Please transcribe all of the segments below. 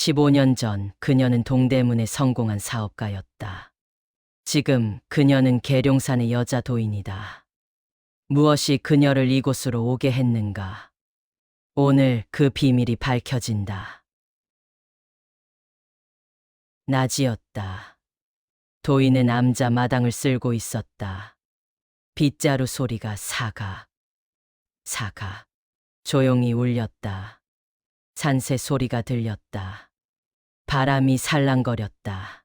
15년 전 그녀는 동대문의 성공한 사업가였다. 지금 그녀는 계룡산의 여자 도인이다. 무엇이 그녀를 이곳으로 오게 했는가? 오늘 그 비밀이 밝혀진다. 낮이었다. 도인은 암자 마당을 쓸고 있었다. 빗자루 소리가 사가 조용히 울렸다. 산새 소리가 들렸다. 바람이 살랑거렸다.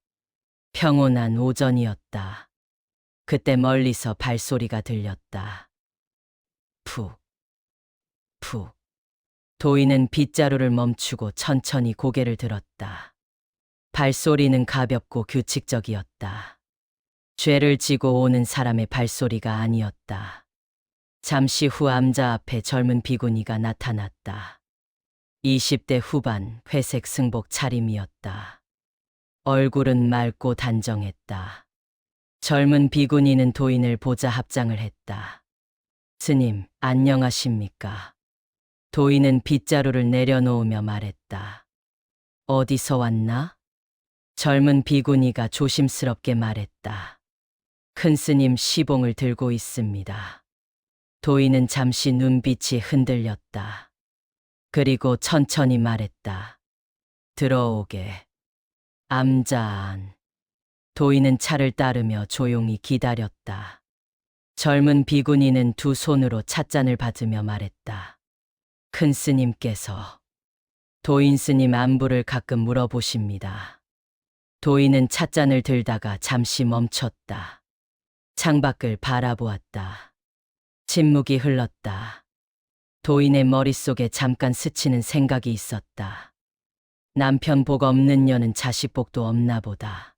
평온한 오전이었다. 그때 멀리서 발소리가 들렸다. 푹. 도인은 빗자루를 멈추고 천천히 고개를 들었다. 발소리는 가볍고 규칙적이었다. 죄를 지고 오는 사람의 발소리가 아니었다. 잠시 후 암자 앞에 젊은 비구니가 나타났다. 20대 후반 회색 승복 차림이었다. 얼굴은 맑고 단정했다. 젊은 비구니는 도인을 보자 합장을 했다. 스님, 안녕하십니까? 도인은 빗자루를 내려놓으며 말했다. 어디서 왔나? 젊은 비구니가 조심스럽게 말했다. 큰 스님 시봉을 들고 있습니다. 도인은 잠시 눈빛이 흔들렸다. 그리고 천천히 말했다. 들어오게. 암자 안. 도인은 차를 따르며 조용히 기다렸다. 젊은 비구니는 두 손으로 찻잔을 받으며 말했다. 큰 스님께서. 도인 스님 안부를 가끔 물어보십니다. 도인은 찻잔을 들다가 잠시 멈췄다. 창밖을 바라보았다. 침묵이 흘렀다. 도인의 머릿속에 잠깐 스치는 생각이 있었다. 남편 복 없는 년은 자식 복도 없나 보다.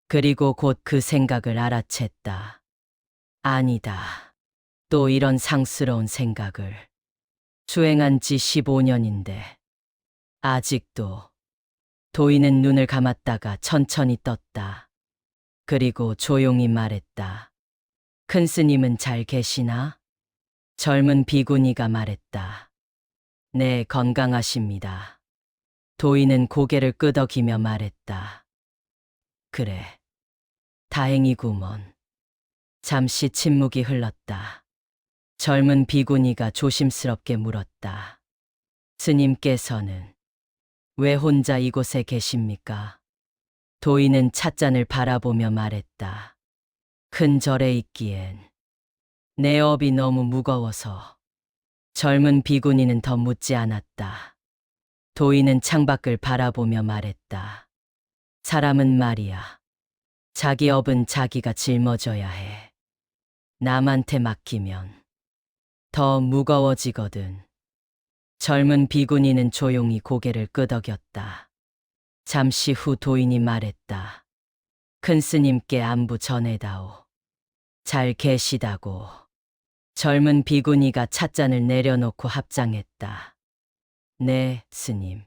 그리고 곧 그 생각을 알아챘다. 아니다. 또 이런 상스러운 생각을. 수행한 지 15년인데. 아직도. 도인은 눈을 감았다가 천천히 떴다. 그리고 조용히 말했다. 큰 스님은 잘 계시나? 젊은 비구니가 말했다. 네, 건강하십니다. 도인은 고개를 끄덕이며 말했다. 그래. 다행이구먼. 잠시 침묵이 흘렀다. 젊은 비구니가 조심스럽게 물었다. 스님께서는 왜 혼자 이곳에 계십니까? 도인은 찻잔을 바라보며 말했다. 큰 절에 있기엔 내 업이 너무 무거워서. 젊은 비구니는 더 묻지 않았다. 도인은 창밖을 바라보며 말했다. 사람은 말이야. 자기 업은 자기가 짊어져야 해. 남한테 맡기면 더 무거워지거든. 젊은 비구니는 조용히 고개를 끄덕였다. 잠시 후 도인이 말했다. 큰 스님께 안부 전해다오. 잘 계시다고. 젊은 비구니가 찻잔을 내려놓고 합장했다. 네, 스님.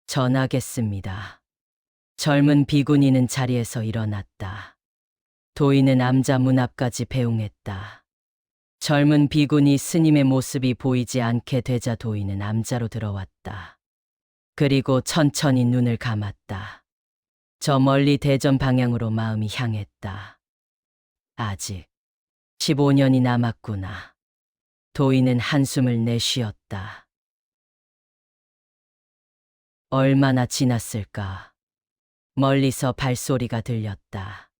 전하겠습니다. 젊은 비구니는 자리에서 일어났다. 도인은 암자 문 앞까지 배웅했다. 젊은 비구니 스님의 모습이 보이지 않게 되자 도인은 암자로 들어왔다. 그리고 천천히 눈을 감았다. 저 멀리 대전 방향으로 마음이 향했다. 아직 15년이 남았구나. 도인은 한숨을 내쉬었다. 얼마나 지났을까? 멀리서 발소리가 들렸다.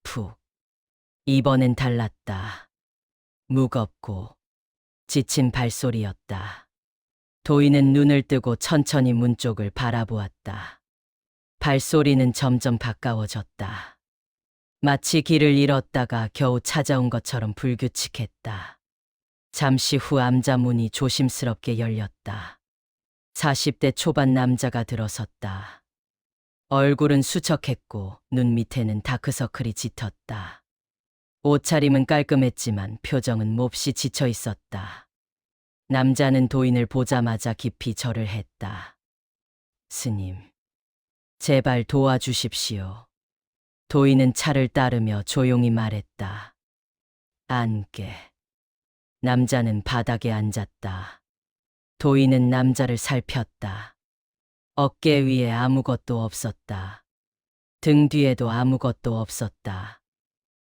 푹. 이번엔 달랐다. 무겁고 지친 발소리였다. 도인은 눈을 뜨고 천천히 문 쪽을 바라보았다. 발소리는 점점 가까워졌다. 마치 길을 잃었다가 겨우 찾아온 것처럼 불규칙했다. 잠시 후 암자 문이 조심스럽게 열렸다. 40대 초반 남자가 들어섰다. 얼굴은 수척했고 눈 밑에는 다크서클이 짙었다. 옷차림은 깔끔했지만 표정은 몹시 지쳐 있었다. 남자는 도인을 보자마자 깊이 절을 했다. 스님, 제발 도와주십시오. 도인은 차를 따르며 조용히 말했다. 앉게. 남자는 바닥에 앉았다. 도인은 남자를 살폈다. 어깨 위에 아무것도 없었다. 등 뒤에도 아무것도 없었다.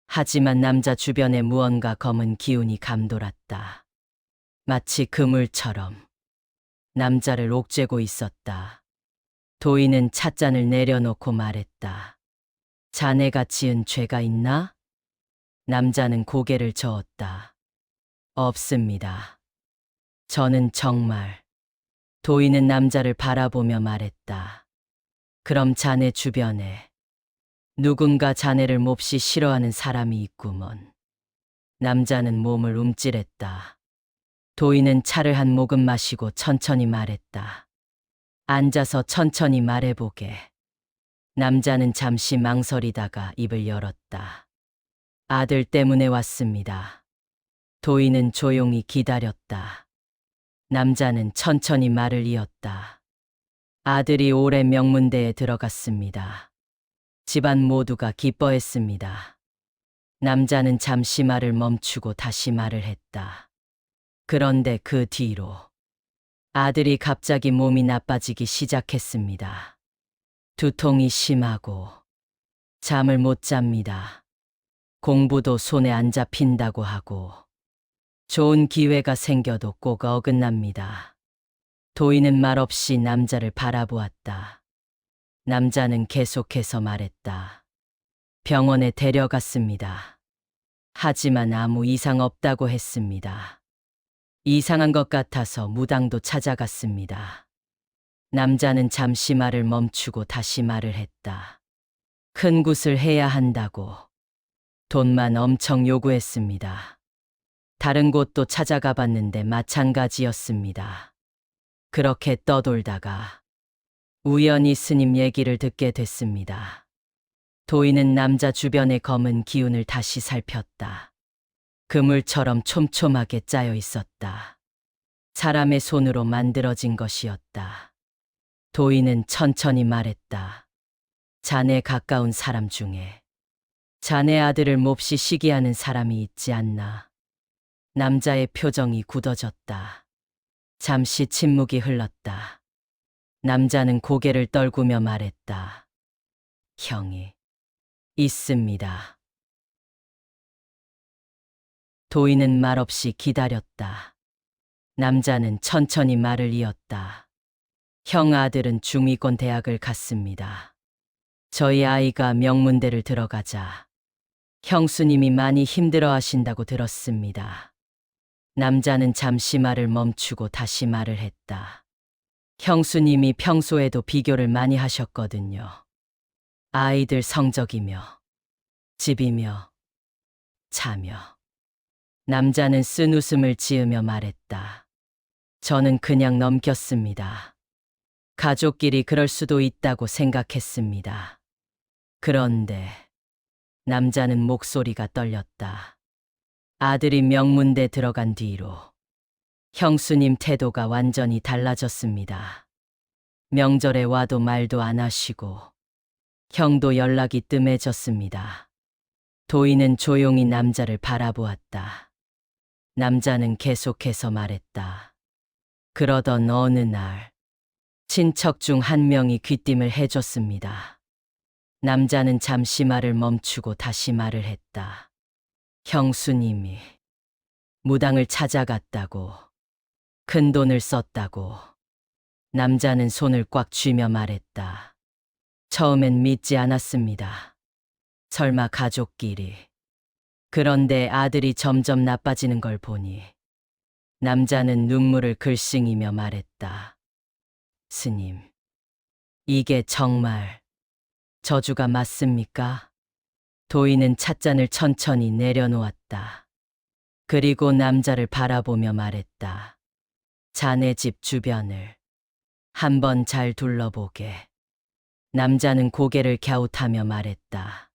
하지만 남자 주변에 무언가 검은 기운이 감돌았다. 마치 그물처럼 남자를 옥죄고 있었다. 도인은 찻잔을 내려놓고 말했다. 자네가 지은 죄가 있나? 남자는 고개를 저었다. 없습니다. 저는 정말. 도인은 남자를 바라보며 말했다. 그럼 자네 주변에 누군가 자네를 몹시 싫어하는 사람이 있구먼. 남자는 몸을 움찔했다. 도인은 차를 한 모금 마시고 천천히 말했다. 앉아서 천천히 말해보게. 남자는 잠시 망설이다가 입을 열었다. 아들 때문에 왔습니다. 도인은 조용히 기다렸다. 남자는 천천히 말을 이었다. 아들이 올해 명문대에 들어갔습니다. 집안 모두가 기뻐했습니다. 남자는 잠시 말을 멈추고 다시 말을 했다. 그런데 그 뒤로 아들이 갑자기 몸이 나빠지기 시작했습니다. 두통이 심하고 잠을 못 잡니다. 공부도 손에 안 잡힌다고 하고 좋은 기회가 생겨도 꼭 어긋납니다. 도인은 말없이 남자를 바라보았다. 남자는 계속해서 말했다. 병원에 데려갔습니다. 하지만 아무 이상 없다고 했습니다. 이상한 것 같아서 무당도 찾아갔습니다. 남자는 잠시 말을 멈추고 다시 말을 했다. 큰 굿을 해야 한다고 돈만 엄청 요구했습니다. 다른 곳도 찾아가 봤는데 마찬가지였습니다. 그렇게 떠돌다가 우연히 스님 얘기를 듣게 됐습니다. 도인은 남자 주변의 검은 기운을 다시 살폈다. 그물처럼 촘촘하게 짜여 있었다. 사람의 손으로 만들어진 것이었다. 도인은 천천히 말했다. 자네 가까운 사람 중에 자네 아들을 몹시 시기하는 사람이 있지 않나. 남자의 표정이 굳어졌다. 잠시 침묵이 흘렀다. 남자는 고개를 떨구며 말했다. 형이 있습니다. 도인은 말없이 기다렸다. 남자는 천천히 말을 이었다. 형 아들은 중위권 대학을 갔습니다. 저희 아이가 명문대를 들어가자 형수님이 많이 힘들어 하신다고 들었습니다. 남자는 잠시 말을 멈추고 다시 말을 했다. 형수님이 평소에도 비교를 많이 하셨거든요. 아이들 성적이며 집이며 차며. 남자는 쓴 웃음을 지으며 말했다. 저는 그냥 넘겼습니다. 가족끼리 그럴 수도 있다고 생각했습니다. 그런데 남자는 목소리가 떨렸다. 아들이 명문대 들어간 뒤로 형수님 태도가 완전히 달라졌습니다. 명절에 와도 말도 안 하시고 형도 연락이 뜸해졌습니다. 도인은 조용히 남자를 바라보았다. 남자는 계속해서 말했다. 그러던 어느 날 친척 중 한 명이 귀띔을 해줬습니다. 남자는 잠시 말을 멈추고 다시 말을 했다. 형수님이 무당을 찾아갔다고, 큰 돈을 썼다고. 남자는 손을 꽉 쥐며 말했다. 처음엔 믿지 않았습니다. 설마 가족끼리. 그런데 아들이 점점 나빠지는 걸 보니 남자는 눈물을 글썽이며 말했다. 스님, 이게 정말 저주가 맞습니까? 도인은 찻잔을 천천히 내려놓았다. 그리고 남자를 바라보며 말했다. 자네 집 주변을 한번 잘 둘러보게. 남자는 고개를 갸웃하며 말했다.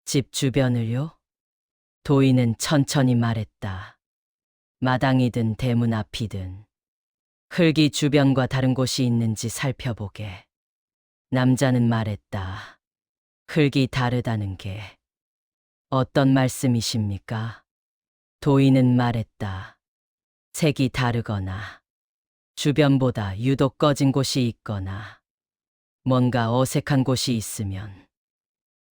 집 주변을요? 도인은 천천히 말했다. 마당이든 대문 앞이든 흙이 주변과 다른 곳이 있는지 살펴보게. 남자는 말했다. 흙이 다르다는 게 어떤 말씀이십니까? 도인은 말했다. 색이 다르거나 주변보다 유독 꺼진 곳이 있거나 뭔가 어색한 곳이 있으면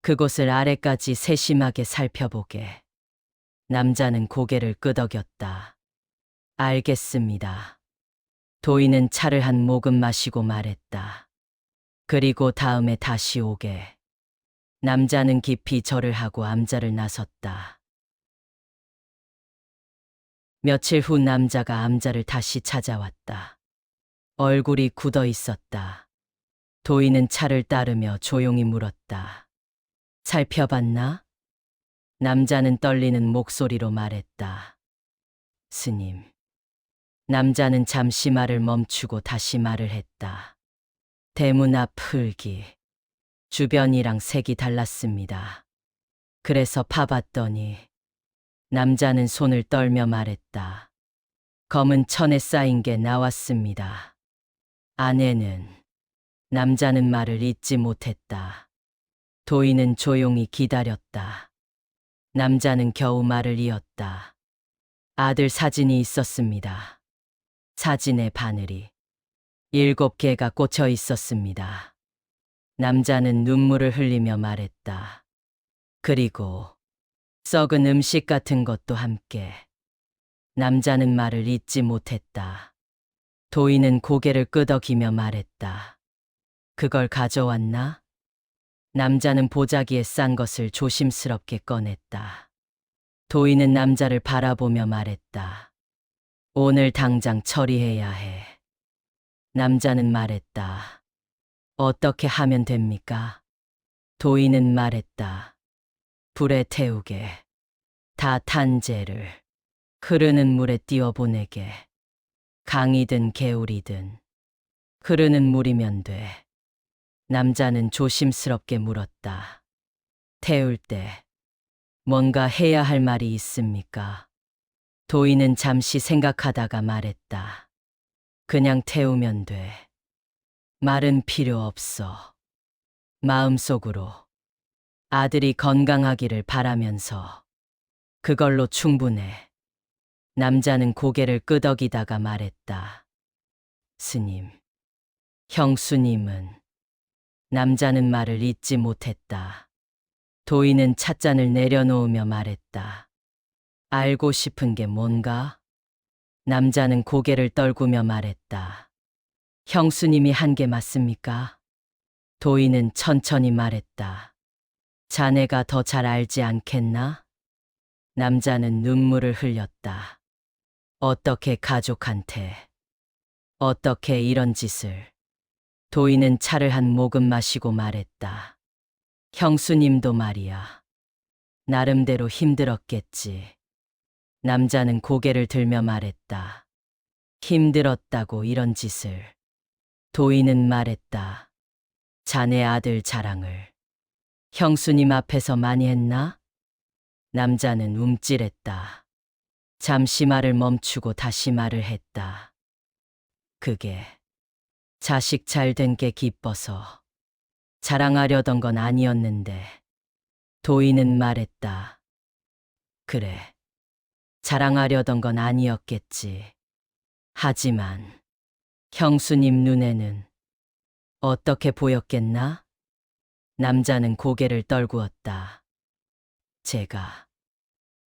그곳을 아래까지 세심하게 살펴보게. 남자는 고개를 끄덕였다. 알겠습니다. 도인은 차를 한 모금 마시고 말했다. 그리고 다음에 다시 오게. 남자는 깊이 절을 하고 암자를 나섰다. 며칠 후 남자가 암자를 다시 찾아왔다. 얼굴이 굳어 있었다. 도인은 차를 따르며 조용히 물었다. 살펴봤나? 남자는 떨리는 목소리로 말했다. 스님. 남자는 잠시 말을 멈추고 다시 말을 했다. 대문 앞 흙이 주변이랑 색이 달랐습니다. 그래서 파봤더니 남자는 손을 떨며 말했다. 검은 천에 쌓인 게 나왔습니다. 아내는. 남자는 말을 잇지 못했다. 도인은 조용히 기다렸다. 남자는 겨우 말을 이었다. 아들 사진이 있었습니다. 사진의 바늘이 7개가 꽂혀 있었습니다. 남자는 눈물을 흘리며 말했다. 그리고 썩은 음식 같은 것도 함께. 남자는 말을 잇지 못했다. 도인은 고개를 끄덕이며 말했다. 그걸 가져왔나? 남자는 보자기에 싼 것을 조심스럽게 꺼냈다. 도인은 남자를 바라보며 말했다. 오늘 당장 처리해야 해. 남자는 말했다. 어떻게 하면 됩니까? 도인은 말했다. 불에 태우게. 다 탄 재를 흐르는 물에 띄워보내게. 강이든 개울이든 흐르는 물이면 돼. 남자는 조심스럽게 물었다. 태울 때 뭔가 해야 할 말이 있습니까? 도인은 잠시 생각하다가 말했다. 그냥 태우면 돼. 말은 필요 없어. 마음속으로 아들이 건강하기를 바라면서 그걸로 충분해. 남자는 고개를 끄덕이다가 말했다. 스님, 형수님은. 남자는 말을 잇지 못했다. 도인은 찻잔을 내려놓으며 말했다. 알고 싶은 게 뭔가? 남자는 고개를 떨구며 말했다. 형수님이 한 게 맞습니까? 도인은 천천히 말했다. 자네가 더 잘 알지 않겠나? 남자는 눈물을 흘렸다. 어떻게 가족한테, 어떻게 이런 짓을. 도인은 차를 한 모금 마시고 말했다. 형수님도 말이야. 나름대로 힘들었겠지. 남자는 고개를 들며 말했다. 힘들었다고 이런 짓을. 도인은 말했다. 자네 아들 자랑을 형수님 앞에서 많이 했나? 남자는 움찔했다. 잠시 말을 멈추고 다시 말을 했다. 그게 자식 잘 된 게 기뻐서 자랑하려던 건 아니었는데. 도인은 말했다. 그래, 자랑하려던 건 아니었겠지. 하지만 형수님 눈에는 어떻게 보였겠나? 남자는 고개를 떨구었다. 제가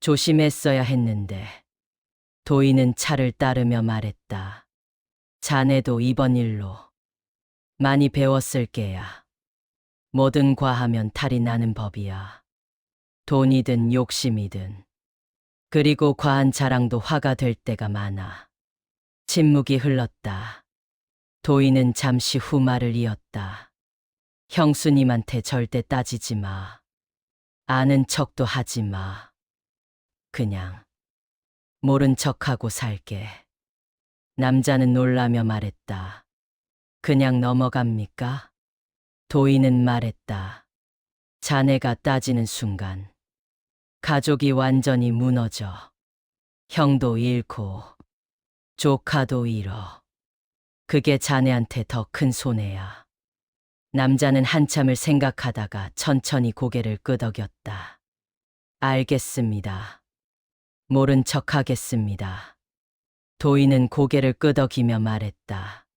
조심했어야 했는데. 도인은 차를 따르며 말했다. 자네도 이번 일로 많이 배웠을 게야. 뭐든 과하면 탈이 나는 법이야. 돈이든 욕심이든. 그리고 과한 자랑도 화가 될 때가 많아. 침묵이 흘렀다. 도인은 잠시 후 말을 이었다. 형수님한테 절대 따지지 마. 아는 척도 하지 마. 그냥 모른 척하고 살게. 남자는 놀라며 말했다. 그냥 넘어갑니까? 도인은 말했다. 자네가 따지는 순간 가족이 완전히 무너져. 형도 잃고 조카도 잃어. 그게 자네한테 더 큰 손해야. 남자는 한참을 생각하다가 천천히 고개를 끄덕였다. 알겠습니다. 모른 척 하겠습니다. 도인은 고개를 끄덕이며 말했다.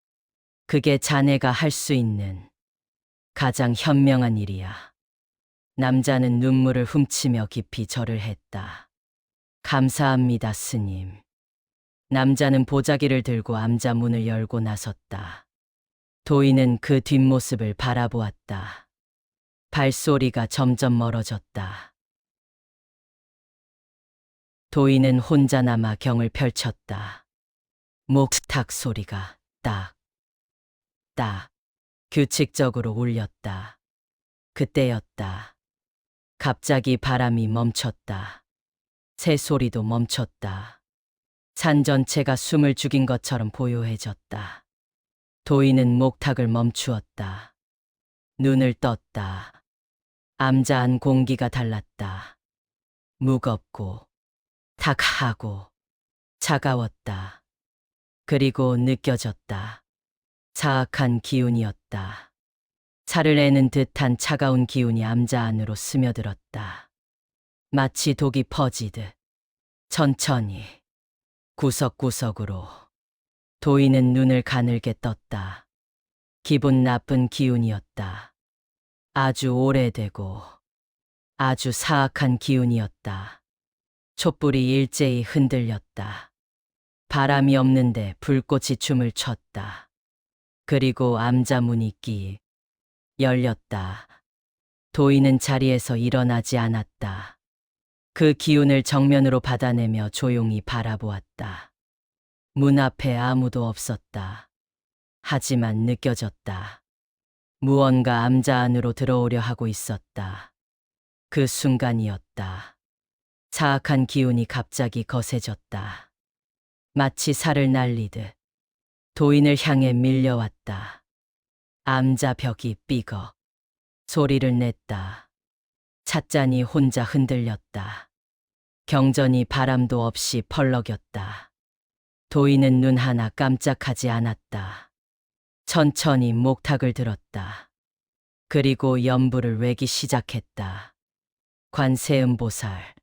그게 자네가 할 수 있는 가장 현명한 일이야. 남자는 눈물을 훔치며 깊이 절을 했다. 감사합니다, 스님. 남자는 보자기를 들고 암자 문을 열고 나섰다. 도인은 그 뒷모습을 바라보았다. 발소리가 점점 멀어졌다. 도인은 혼자 남아 경을 펼쳤다. 목탁 소리가 딱, 딱, 규칙적으로 울렸다. 그때였다. 갑자기 바람이 멈췄다. 새소리도 멈췄다. 산 전체가 숨을 죽인 것처럼 고요해졌다. 도인은 목탁을 멈추었다. 눈을 떴다. 암자한 공기가 달랐다. 무겁고 탁하고 차가웠다. 그리고 느껴졌다. 사악한 기운이었다. 살을 내는 듯한 차가운 기운이 암자 안으로 스며들었다. 마치 독이 퍼지듯 천천히 구석구석으로. 도인은 눈을 가늘게 떴다. 기분 나쁜 기운이었다. 아주 오래되고 아주 사악한 기운이었다. 촛불이 일제히 흔들렸다. 바람이 없는데 불꽃이 춤을 췄다. 그리고 암자 문이 끼 열렸다. 도인은 자리에서 일어나지 않았다. 그 기운을 정면으로 받아내며 조용히 바라보았다. 문 앞에 아무도 없었다. 하지만 느껴졌다. 무언가 암자 안으로 들어오려 하고 있었다. 그 순간이었다. 사악한 기운이 갑자기 거세졌다. 마치 살을 날리듯 도인을 향해 밀려왔다. 암자 벽이 삐걱 소리를 냈다. 찻잔이 혼자 흔들렸다. 경전이 바람도 없이 펄럭였다. 도인은 눈 하나 깜짝하지 않았다. 천천히 목탁을 들었다. 그리고 연부를 외기 시작했다. 관세음보살,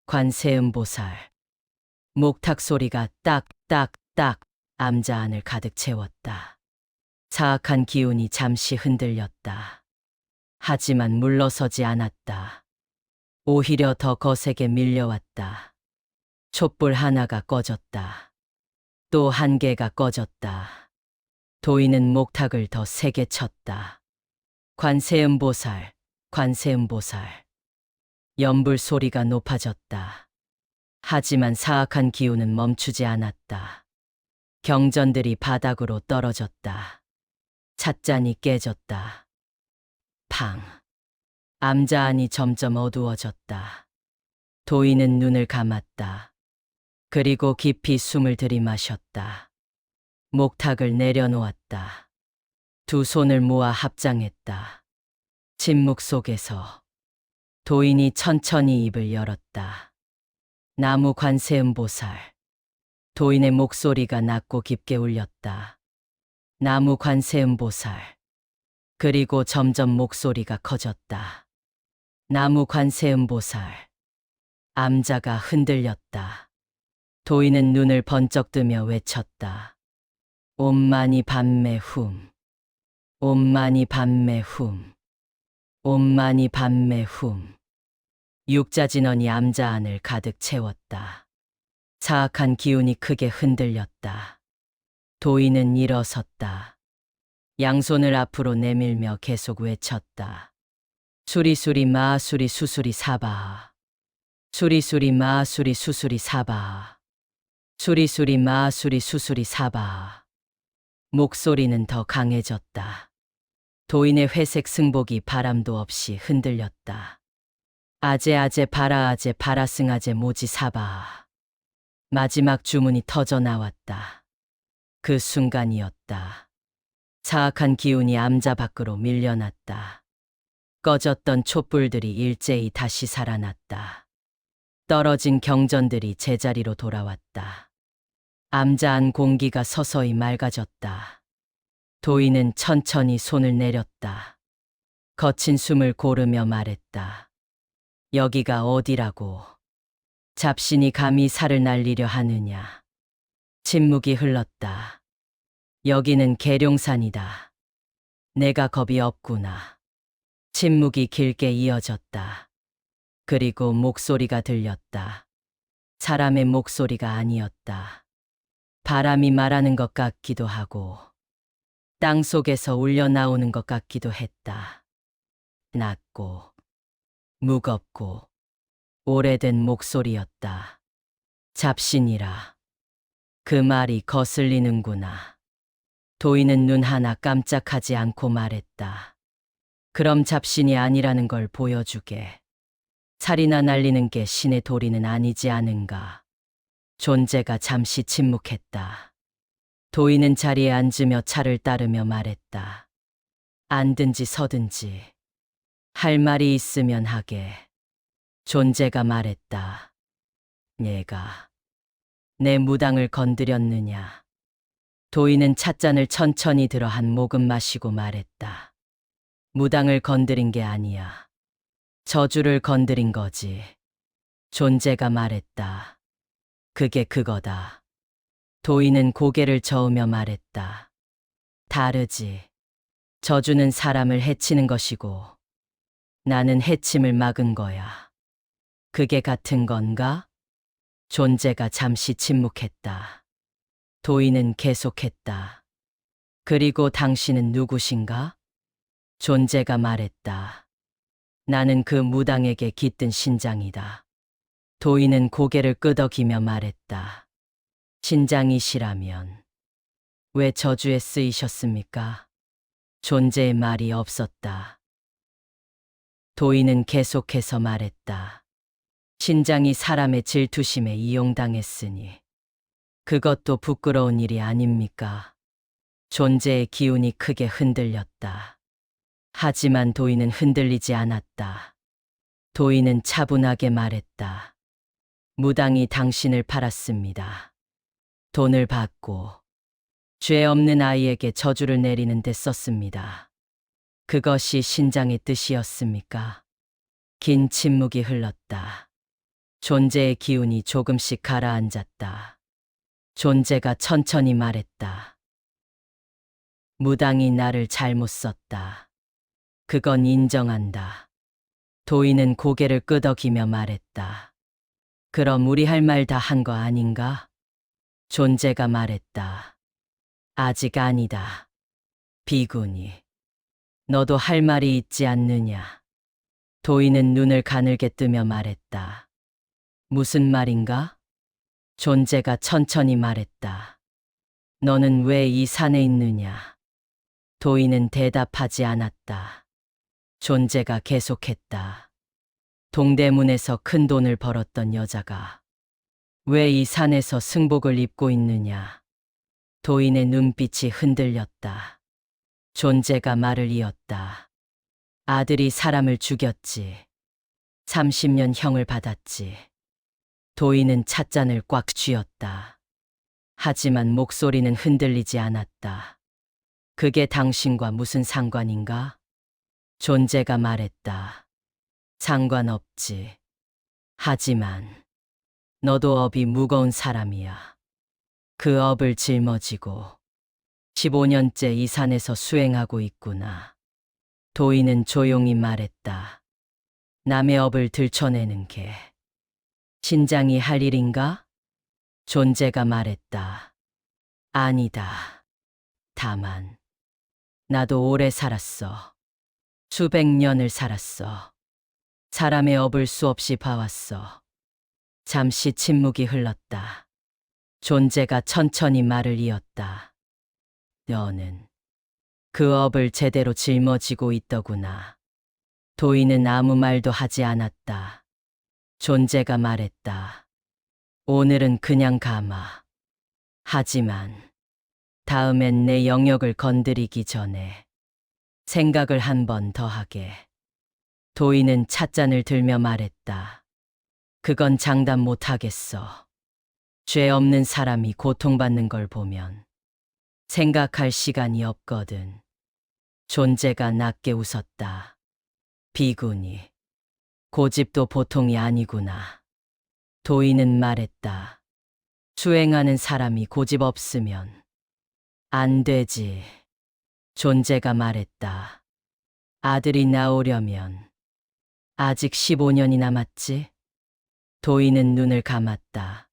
관세음보살. 목탁 소리가 딱딱딱 암자 안을 가득 채웠다. 사악한 기운이 잠시 흔들렸다. 하지만 물러서지 않았다. 오히려 더 거세게 밀려왔다. 촛불 하나가 꺼졌다. 또 한 개가 꺼졌다. 도인은 목탁을 더 세게 쳤다. 관세음보살, 관세음보살. 연불 소리가 높아졌다. 하지만 사악한 기운은 멈추지 않았다. 경전들이 바닥으로 떨어졌다. 찻잔이 깨졌다. 팡. 암자 안이 점점 어두워졌다. 도인은 눈을 감았다. 그리고 깊이 숨을 들이마셨다. 목탁을 내려놓았다. 두 손을 모아 합장했다. 침묵 속에서 도인이 천천히 입을 열었다. 나무 관세음보살. 도인의 목소리가 낮고 깊게 울렸다. 나무 관세음보살. 그리고 점점 목소리가 커졌다. 나무 관세음보살. 암자가 흔들렸다. 도인은 눈을 번쩍 뜨며 외쳤다. 옴마니 밤매 훔. 옴마니 밤매 훔. 옴마니 밤매 훔. 육자진원이 암자 안을 가득 채웠다. 사악한 기운이 크게 흔들렸다. 도인은 일어섰다. 양손을 앞으로 내밀며 계속 외쳤다. 수리수리 마수리 수수리 사바. 수리수리 마수리 수수리 사바. 수리수리 마수리 수수리 사바. 목소리는 더 강해졌다. 도인의 회색 승복이 바람도 없이 흔들렸다. 아제아제 바라아제 바라승아제 모지 사바. 마지막 주문이 터져 나왔다. 그 순간이었다. 사악한 기운이 암자 밖으로 밀려났다. 꺼졌던 촛불들이 일제히 다시 살아났다. 떨어진 경전들이 제자리로 돌아왔다. 암자 안 공기가 서서히 맑아졌다. 도인은 천천히 손을 내렸다. 거친 숨을 고르며 말했다. 여기가 어디라고? 잡신이 감히 살을 날리려 하느냐? 침묵이 흘렀다. 여기는 계룡산이다. 내가 겁이 없구나. 침묵이 길게 이어졌다. 그리고 목소리가 들렸다. 사람의 목소리가 아니었다. 바람이 말하는 것 같기도 하고 땅 속에서 울려 나오는 것 같기도 했다. 낮고 무겁고 오래된 목소리였다. 잡신이라. 그 말이 거슬리는구나. 도인은 눈 하나 깜짝하지 않고 말했다. 그럼 잡신이 아니라는 걸 보여주게. 살이나 날리는 게 신의 도리는 아니지 않은가. 존재가 잠시 침묵했다. 도인은 자리에 앉으며 차를 따르며 말했다. 앉든지 서든지 할 말이 있으면 하게. 존재가 말했다. 얘가 내 무당을 건드렸느냐. 도인은 찻잔을 천천히 들어 한 모금 마시고 말했다. 무당을 건드린 게 아니야. 저주를 건드린 거지. 존재가 말했다. 그게 그거다. 도인은 고개를 저으며 말했다. 다르지. 저주는 사람을 해치는 것이고 나는 해침을 막은 거야. 그게 같은 건가? 존재가 잠시 침묵했다. 도인은 계속했다. 그리고 당신은 누구신가? 존재가 말했다. 나는 그 무당에게 깃든 신장이다. 도인은 고개를 끄덕이며 말했다. 신장이시라면 왜 저주에 쓰이셨습니까? 존재의 말이 없었다. 도인은 계속해서 말했다. 신장이 사람의 질투심에 이용당했으니 그것도 부끄러운 일이 아닙니까? 존재의 기운이 크게 흔들렸다. 하지만 도인은 흔들리지 않았다. 도인은 차분하게 말했다. 무당이 당신을 팔았습니다. 돈을 받고 죄 없는 아이에게 저주를 내리는 데 썼습니다. 그것이 신장의 뜻이었습니까? 긴 침묵이 흘렀다. 존재의 기운이 조금씩 가라앉았다. 존재가 천천히 말했다. 무당이 나를 잘못 썼다. 그건 인정한다. 도인은 고개를 끄덕이며 말했다. 그럼 우리 할 말 다 한 거 아닌가? 존재가 말했다. 아직 아니다. 비구니. 너도 할 말이 있지 않느냐? 도인은 눈을 가늘게 뜨며 말했다. 무슨 말인가? 존재가 천천히 말했다. 너는 왜 이 산에 있느냐? 도인은 대답하지 않았다. 존재가 계속했다. 동대문에서 큰 돈을 벌었던 여자가 왜 이 산에서 승복을 입고 있느냐? 도인의 눈빛이 흔들렸다. 존재가 말을 이었다. 아들이 사람을 죽였지. 30년 형을 받았지. 도인은 찻잔을 꽉 쥐었다. 하지만 목소리는 흔들리지 않았다. 그게 당신과 무슨 상관인가? 존재가 말했다. 상관없지. 하지만 너도 업이 무거운 사람이야. 그 업을 짊어지고 15년째 이 산에서 수행하고 있구나. 도인은 조용히 말했다. 남의 업을 들춰내는 게 신장이 할 일인가? 존재가 말했다. 아니다. 다만 나도 오래 살았어. 수백 년을 살았어. 사람의 업을 수없이 봐왔어. 잠시 침묵이 흘렀다. 존재가 천천히 말을 이었다. 너는 그 업을 제대로 짊어지고 있더구나. 도인은 아무 말도 하지 않았다. 존재가 말했다. 오늘은 그냥 가마. 하지만 다음엔 내 영역을 건드리기 전에 생각을 한 번 더 하게. 도인은 찻잔을 들며 말했다. 그건 장담 못 하겠어. 죄 없는 사람이 고통받는 걸 보면 생각할 시간이 없거든. 존재가 낮게 웃었다. 비구니. 고집도 보통이 아니구나. 도인은 말했다. 수행하는 사람이 고집 없으면 안 되지. 존재가 말했다. 아들이 나오려면 아직 15년이 남았지? 도인은 눈을 감았다.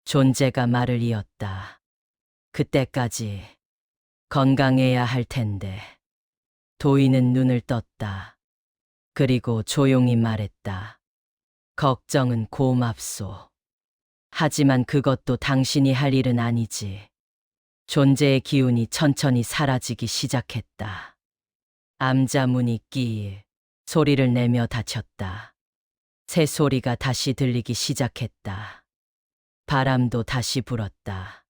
존재가 말을 이었다. 그때까지 건강해야 할 텐데. 도인은 눈을 떴다. 그리고 조용히 말했다. 걱정은 고맙소. 하지만 그것도 당신이 할 일은 아니지. 존재의 기운이 천천히 사라지기 시작했다. 암자문이 끼일 소리를 내며 닫혔다. 새소리가 다시 들리기 시작했다. 바람도 다시 불었다.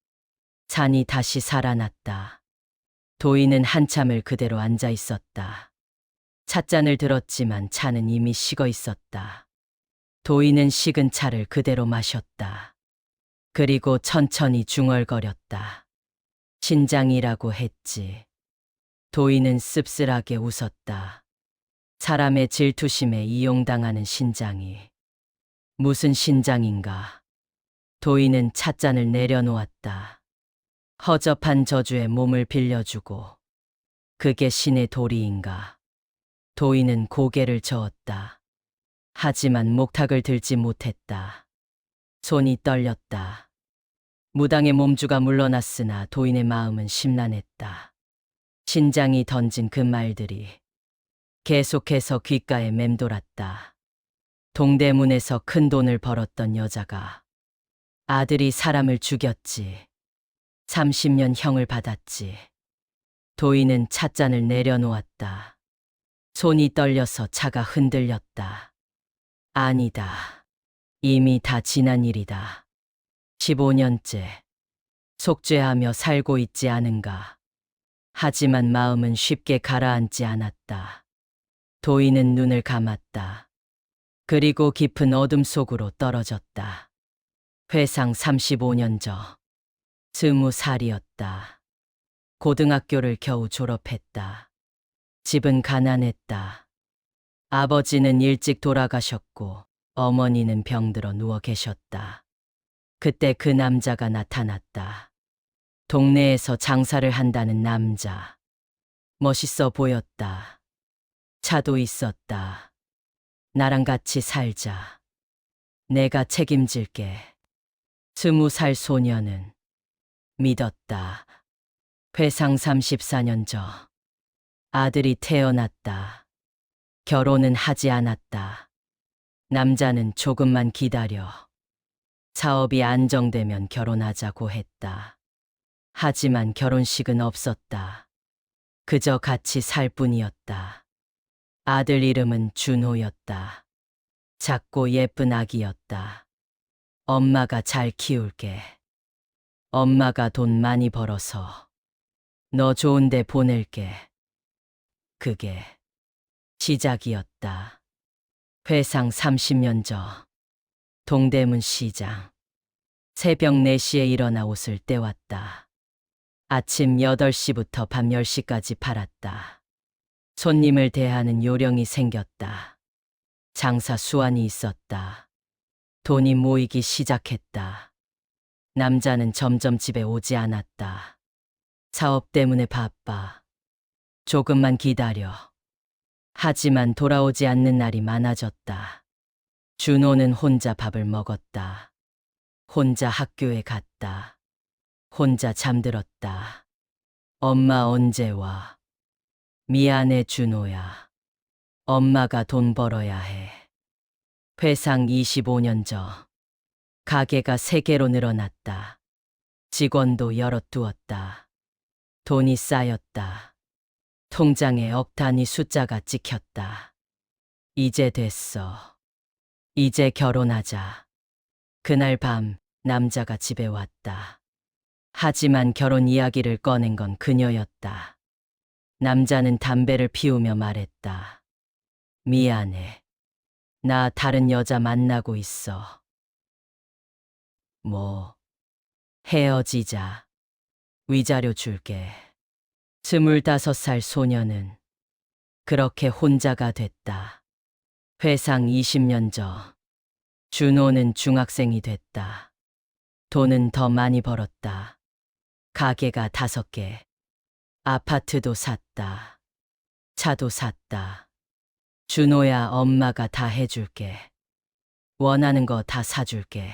산이 다시 살아났다. 도인은 한참을 그대로 앉아 있었다. 찻잔을 들었지만 차는 이미 식어 있었다. 도인은 식은 차를 그대로 마셨다. 그리고 천천히 중얼거렸다. 신장이라고 했지. 도인은 씁쓸하게 웃었다. 사람의 질투심에 이용당하는 신장이. 무슨 신장인가? 도인은 찻잔을 내려놓았다. 허접한 저주에 몸을 빌려주고 그게 신의 도리인가? 도인은 고개를 저었다. 하지만 목탁을 들지 못했다. 손이 떨렸다. 무당의 몸주가 물러났으나 도인의 마음은 심란했다. 신장이 던진 그 말들이 계속해서 귓가에 맴돌았다. 동대문에서 큰 돈을 벌었던 여자가 아들이 사람을 죽였지. 30년 형을 받았지. 도인은 찻잔을 내려놓았다. 손이 떨려서 차가 흔들렸다. 아니다. 이미 다 지난 일이다. 15년째 속죄하며 살고 있지 않은가. 하지만 마음은 쉽게 가라앉지 않았다. 도인은 눈을 감았다. 그리고 깊은 어둠 속으로 떨어졌다. 회상 35년 전. 20살이었다. 고등학교를 겨우 졸업했다. 집은 가난했다. 아버지는 일찍 돌아가셨고 어머니는 병들어 누워 계셨다. 그때 그 남자가 나타났다. 동네에서 장사를 한다는 남자. 멋있어 보였다. 차도 있었다. 나랑 같이 살자. 내가 책임질게. 20살 소녀는 믿었다. 회상 34년 전. 아들이 태어났다. 결혼은 하지 않았다. 남자는 조금만 기다려. 사업이 안정되면 결혼하자고 했다. 하지만 결혼식은 없었다. 그저 같이 살 뿐이었다. 아들 이름은 준호였다. 작고 예쁜 아기였다. 엄마가 잘 키울게. 엄마가 돈 많이 벌어서 너 좋은 데 보낼게. 그게 시작이었다. 회상 30년 전. 동대문 시장. 새벽 4시에 일어나 옷을 떼왔다. 아침 8시부터 밤 10시까지 팔았다. 손님을 대하는 요령이 생겼다. 장사 수완이 있었다. 돈이 모이기 시작했다. 남자는 점점 집에 오지 않았다. 사업 때문에 바빠. 조금만 기다려. 하지만 돌아오지 않는 날이 많아졌다. 준호는 혼자 밥을 먹었다. 혼자 학교에 갔다. 혼자 잠들었다. 엄마 언제 와? 미안해 준호야. 엄마가 돈 벌어야 해. 회상 25년 전. 가게가 3개로 늘어났다. 직원도 여럿 두었다. 돈이 쌓였다. 통장에 억 단위 숫자가 찍혔다. 이제 됐어. 이제 결혼하자. 그날 밤 남자가 집에 왔다. 하지만 결혼 이야기를 꺼낸 건 그녀였다. 남자는 담배를 피우며 말했다. 미안해. 나 다른 여자 만나고 있어. 뭐, 헤어지자. 위자료 줄게. 25살 소녀는 그렇게 혼자가 됐다. 회상 20년 전. 준호는 중학생이 됐다. 돈은 더 많이 벌었다. 가게가 5개. 아파트도 샀다. 차도 샀다. 준호야, 엄마가 다 해줄게. 원하는 거 다 사줄게.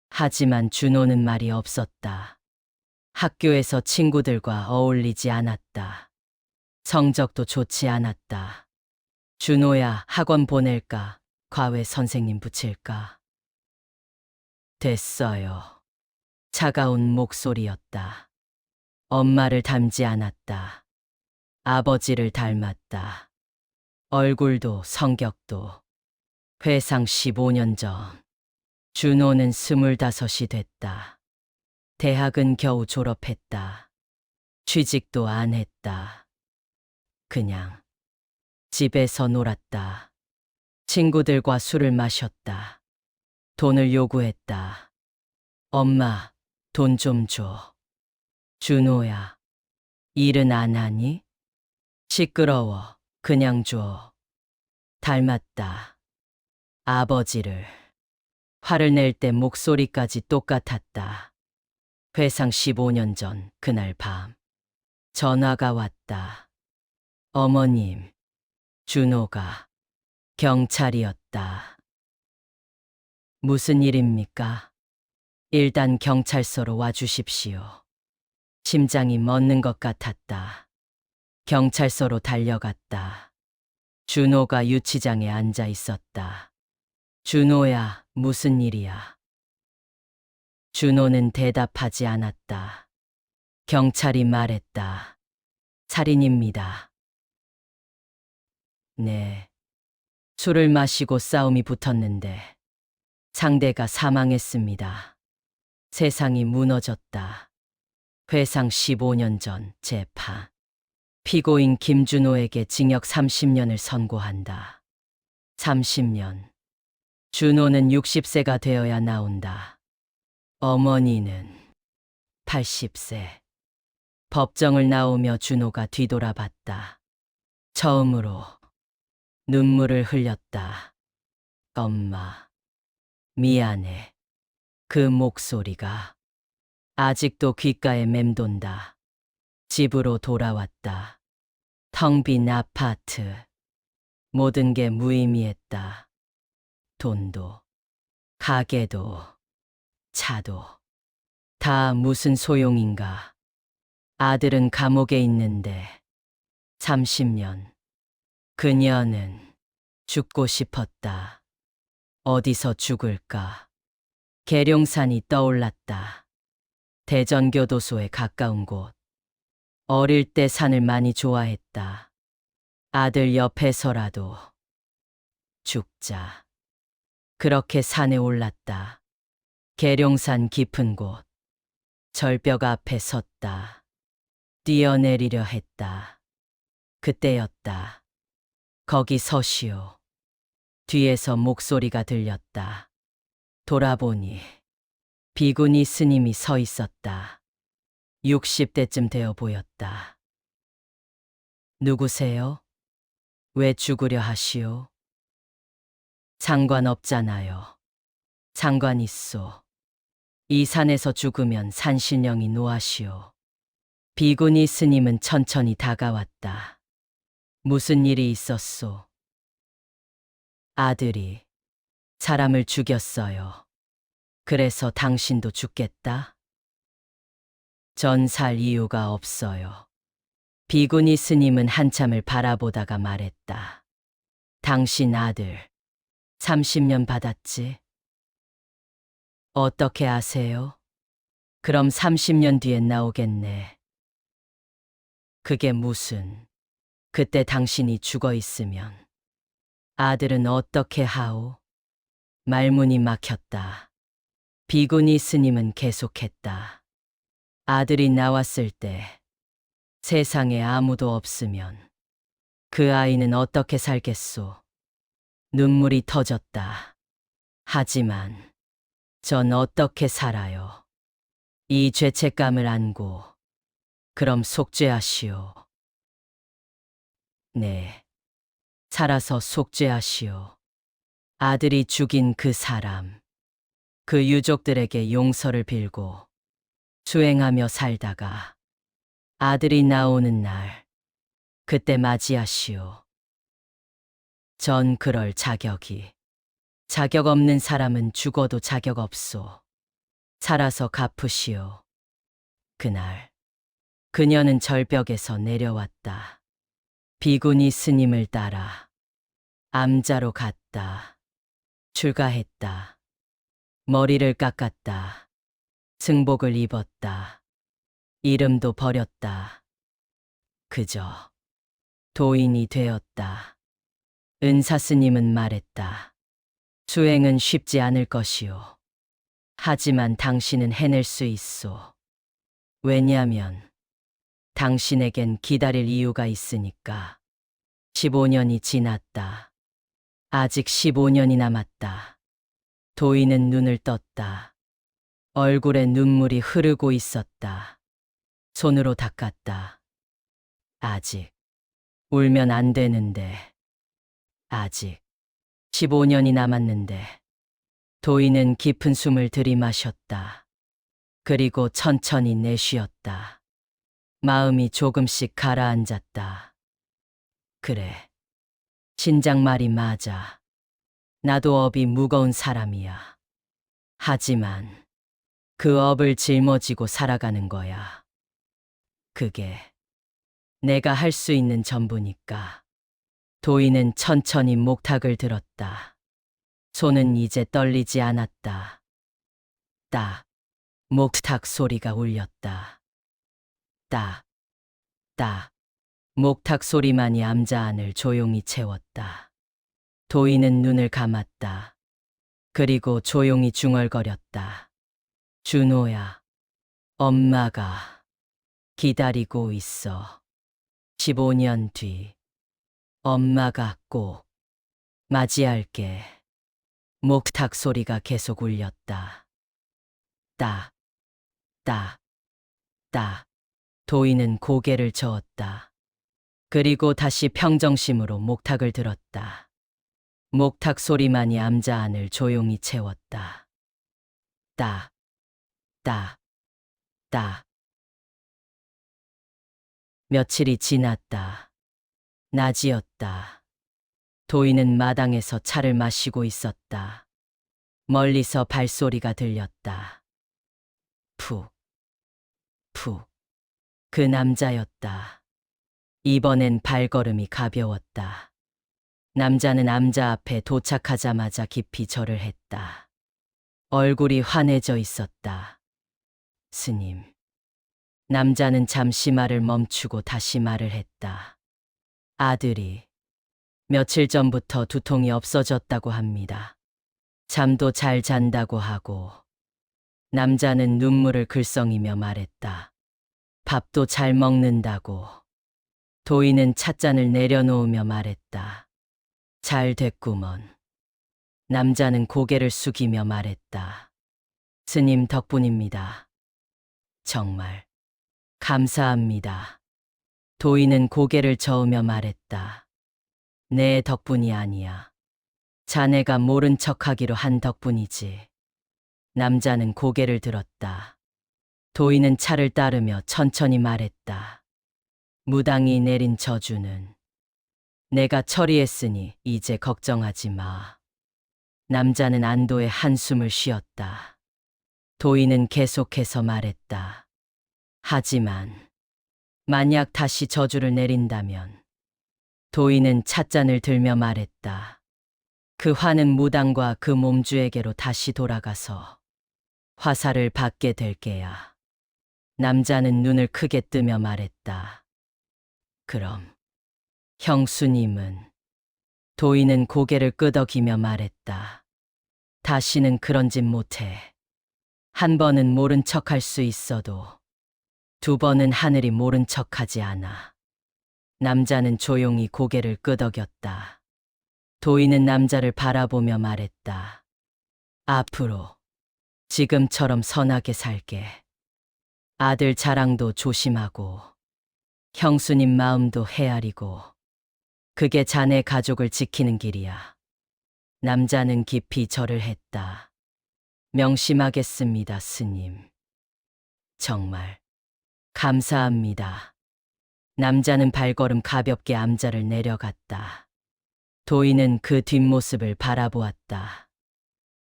하지만 준호는 말이 없었다. 학교에서 친구들과 어울리지 않았다. 성적도 좋지 않았다. 준호야, 학원 보낼까? 과외 선생님 붙일까? 됐어요. 차가운 목소리였다. 엄마를 닮지 않았다. 아버지를 닮았다. 얼굴도 성격도. 회상 15년 전. 준호는 25이 됐다. 대학은 겨우 졸업했다. 취직도 안 했다. 그냥 집에서 놀았다. 친구들과 술을 마셨다. 돈을 요구했다. 엄마, 돈 좀 줘. 준호야, 일은 안 하니? 시끄러워. 그냥 줘. 닮았다. 아버지를. 화를 낼 때 목소리까지 똑같았다. 회상 15년 전 그날 밤. 전화가 왔다. 어머님, 준호가 경찰이었다. 무슨 일입니까? 일단 경찰서로 와주십시오. 심장이 멎는 것 같았다. 경찰서로 달려갔다. 준호가 유치장에 앉아 있었다. 준호야, 무슨 일이야? 준호는 대답하지 않았다. 경찰이 말했다. 살인입니다. 네. 술을 마시고 싸움이 붙었는데 상대가 사망했습니다. 세상이 무너졌다. 회상 15년 전 재판. 피고인 김준호에게 징역 30년을 선고한다. 30년. 준호는 60세가 되어야 나온다. 어머니는 80세. 법정을 나오며 준호가 뒤돌아봤다. 처음으로 눈물을 흘렸다. 엄마, 미안해. 그 목소리가 아직도 귓가에 맴돈다. 집으로 돌아왔다. 텅 빈 아파트. 모든 게 무의미했다. 돈도, 가게도, 차도. 다 무슨 소용인가. 아들은 감옥에 있는데 30년. 그녀는 죽고 싶었다. 어디서 죽을까? 계룡산이 떠올랐다. 대전교도소에 가까운 곳. 어릴 때 산을 많이 좋아했다. 아들 옆에서라도 죽자. 그렇게 산에 올랐다. 계룡산 깊은 곳. 절벽 앞에 섰다. 뛰어내리려 했다. 그때였다. 거기 서시오. 뒤에서 목소리가 들렸다. 돌아보니 비구니 스님이 서 있었다. 60대쯤 되어 보였다. 누구세요? 왜 죽으려 하시오? 상관없잖아요. 상관 있소. 이 산에서 죽으면 산신령이 노하시오. 비구니 스님은 천천히 다가왔다. 무슨 일이 있었소? 아들이 사람을 죽였어요. 그래서 당신도 죽겠다? 전 살 이유가 없어요. 비구니 스님은 한참을 바라보다가 말했다. 당신 아들 30년 받았지? 어떻게 아세요? 그럼 30년 뒤엔 나오겠네. 그게 무슨, 그때 당신이 죽어 있으면 아들은 어떻게 하오? 말문이 막혔다. 비구니 스님은 계속했다. 아들이 나왔을 때 세상에 아무도 없으면 그 아이는 어떻게 살겠소? 눈물이 터졌다. 하지만 전 어떻게 살아요? 이 죄책감을 안고 그럼 속죄하시오. 네, 살아서 속죄하시오. 아들이 죽인 그 사람, 그 유족들에게 용서를 빌고 수행하며 살다가 아들이 나오는 날, 그때 맞이하시오. 전 그럴 자격 없는 사람은 죽어도 자격 없소. 살아서 갚으시오. 그날, 그녀는 절벽에서 내려왔다. 비구니 스님을 따라 암자로 갔다. 출가했다. 머리를 깎았다. 승복을 입었다. 이름도 버렸다. 그저 도인이 되었다. 은사 스님은 말했다. 수행은 쉽지 않을 것이오. 하지만 당신은 해낼 수 있소. 왜냐면 당신에겐 기다릴 이유가 있으니까. 15년이 지났다. 아직 15년이 남았다. 도인은 눈을 떴다. 얼굴에 눈물이 흐르고 있었다. 손으로 닦았다. 아직 울면 안 되는데. 아직 15년이 남았는데. 도인은 깊은 숨을 들이마셨다. 그리고 천천히 내쉬었다. 마음이 조금씩 가라앉았다. 그래. 신장 말이 맞아. 나도 업이 무거운 사람이야. 하지만 그 업을 짊어지고 살아가는 거야. 그게 내가 할 수 있는 전부니까. 도인은 천천히 목탁을 들었다. 손은 이제 떨리지 않았다. 딱, 목탁 소리가 울렸다. 딱, 딱, 목탁 소리만이 암자 안을 조용히 채웠다. 도인은 눈을 감았다. 그리고 조용히 중얼거렸다. 준호야, 엄마가 기다리고 있어. 15년 뒤, 엄마가 꼭 맞이할게. 목탁 소리가 계속 울렸다. 따, 따, 따. 도인은 고개를 저었다. 그리고 다시 평정심으로 목탁을 들었다. 목탁 소리만이 암자 안을 조용히 채웠다. 따, 따, 따. 며칠이 지났다. 낮이었다. 도인은 마당에서 차를 마시고 있었다. 멀리서 발소리가 들렸다. 푹, 푹. 그 남자였다. 이번엔 발걸음이 가벼웠다. 남자는 암자 앞에 도착하자마자 깊이 절을 했다. 얼굴이 환해져 있었다. 스님. 남자는 잠시 말을 멈추고 다시 말을 했다. 아들이 며칠 전부터 두통이 없어졌다고 합니다. 잠도 잘 잔다고 하고. 남자는 눈물을 글썽이며 말했다. 밥도 잘 먹는다고. 도인은 찻잔을 내려놓으며 말했다. 잘 됐구먼. 남자는 고개를 숙이며 말했다. 스님 덕분입니다. 정말 감사합니다. 도인은 고개를 저으며 말했다. 내 덕분이 아니야. 자네가 모른 척하기로 한 덕분이지. 남자는 고개를 들었다. 도인은 차를 따르며 천천히 말했다. 무당이 내린 저주는 내가 처리했으니 이제 걱정하지 마. 남자는 안도의 한숨을 쉬었다. 도인은 계속해서 말했다. 하지만 만약 다시 저주를 내린다면. 도인은 찻잔을 들며 말했다. 그 화는 무당과 그 몸주에게로 다시 돌아가서 화살을 받게 될 게야. 남자는 눈을 크게 뜨며 말했다. 그럼 형수님은? 도인은 고개를 끄덕이며 말했다. 다시는 그런 짓 못해. 한 번은 모른 척할 수 있어도 두 번은 하늘이 모른 척하지 않아. 남자는 조용히 고개를 끄덕였다. 도인은 남자를 바라보며 말했다. 앞으로 지금처럼 선하게 살게. 아들 자랑도 조심하고 형수님 마음도 헤아리고 그게 자네 가족을 지키는 길이야. 남자는 깊이 절을 했다. 명심하겠습니다, 스님. 정말 감사합니다. 남자는 발걸음 가볍게 암자를 내려갔다. 도인은 그 뒷모습을 바라보았다.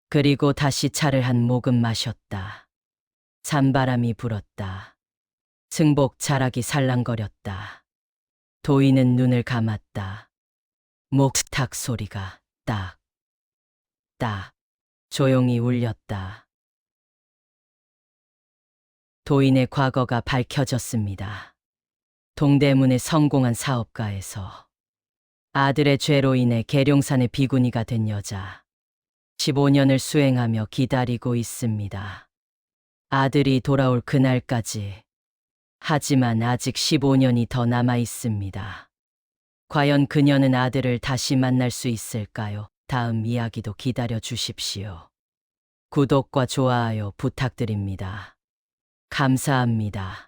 그리고 다시 차를 한 모금 마셨다. 찬바람이 불었다. 승복 자락이 살랑거렸다. 도인은 눈을 감았다. 목탁 소리가 딱, 딱, 조용히 울렸다. 도인의 과거가 밝혀졌습니다. 동대문의 성공한 사업가에서 아들의 죄로 인해 계룡산의 비구니가 된 여자. 15년을 수행하며 기다리고 있습니다. 아들이 돌아올 그날까지. 하지만 아직 15년이 더 남아 있습니다. 과연 그녀는 아들을 다시 만날 수 있을까요? 다음 이야기도 기다려 주십시오. 구독과 좋아요 부탁드립니다. 감사합니다.